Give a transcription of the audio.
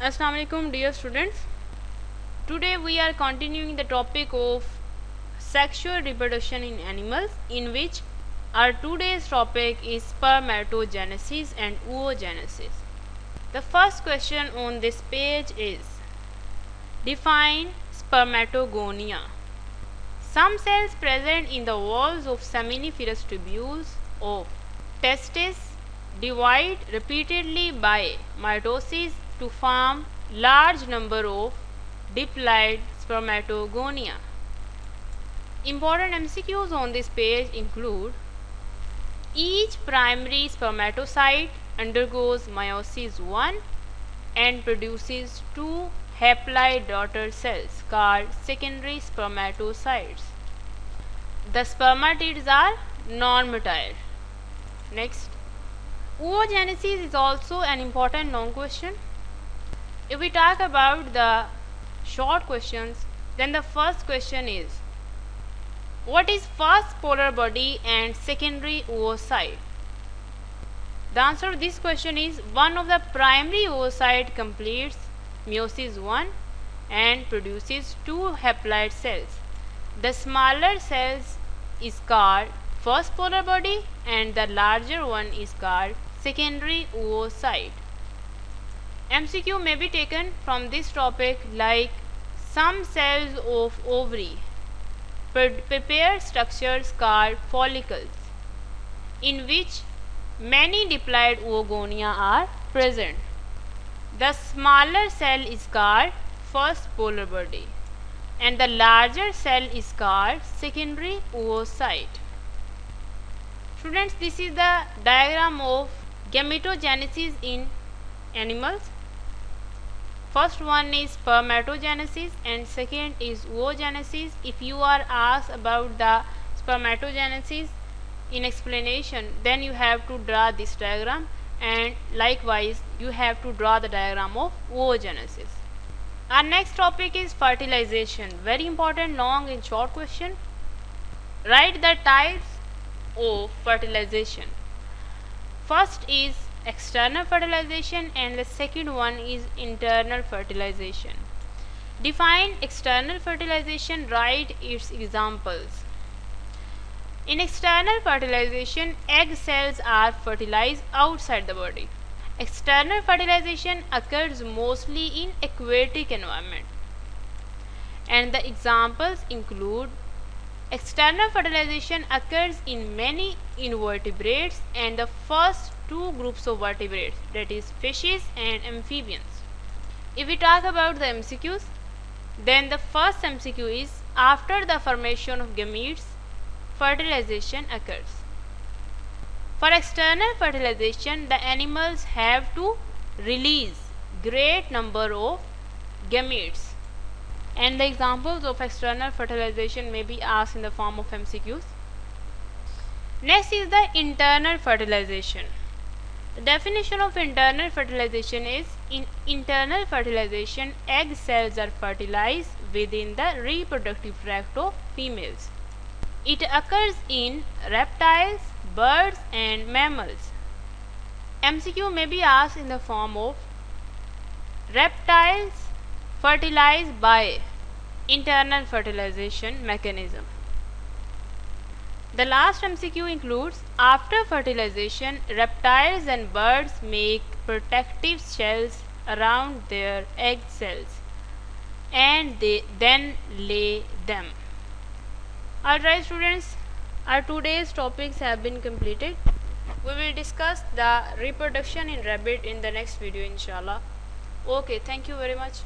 Assalamu alaikum dear students. Today we are continuing the topic of sexual reproduction in animals, in which our today's topic is spermatogenesis and oogenesis. The first question on this page is, define spermatogonia. Some cells present in the walls of seminiferous tubules of testes divide repeatedly by mitosis to form large number of diploid spermatogonia. Important MCQs on this page include: each primary spermatocyte undergoes meiosis 1 and produces 2 haploid daughter cells called secondary spermatocytes. The spermatids are non-motile. Next, oogenesis is also an important long question. If we talk about the short questions, then the first question is, what is first polar body and secondary oocyte? The answer to this question is, one of the primary oocyte completes meiosis 1 and produces 2 haploid cells. The smaller cells is called first polar body and the larger one is called secondary oocyte. MCQ may be taken from this topic like, some cells of ovary prepare structures called follicles, in which many diploid oogonia are present. The smaller cell is called first polar body and the larger cell is called secondary oocyte. Students, this is the diagram of gametogenesis in animals. First one is spermatogenesis and second is oogenesis. If you are asked about the spermatogenesis in explanation, then you have to draw this diagram, and likewise you have to draw the diagram of oogenesis. Our next topic is fertilization. Very important long and short question. Write the types of fertilization. First is external fertilization and the second one is internal fertilization. Define external fertilization, write its examples. In external fertilization, egg cells are fertilized outside the body. External fertilization occurs mostly in aquatic environment, and the examples include: external fertilization occurs in many invertebrates and the first two groups of vertebrates, that is fishes and amphibians. If we talk about the MCQs, then the first MCQ is, after the formation of gametes, fertilization occurs. For external fertilization, the animals have to release great number of gametes, and the examples of external fertilization may be asked in the form of MCQs. Next is the internal fertilization. The definition of internal fertilization is, in internal fertilization, egg cells are fertilized within the reproductive tract of females. It occurs in reptiles, birds and mammals. MCQ may be asked in the form of: reptiles fertilized by internal fertilization mechanism. The last MCQ includes, after fertilization, reptiles and birds make protective shells around their egg cells and they then lay them. Alright students, our today's topics have been completed. We will discuss the reproduction in rabbit in the next video inshallah. Okay, thank you very much.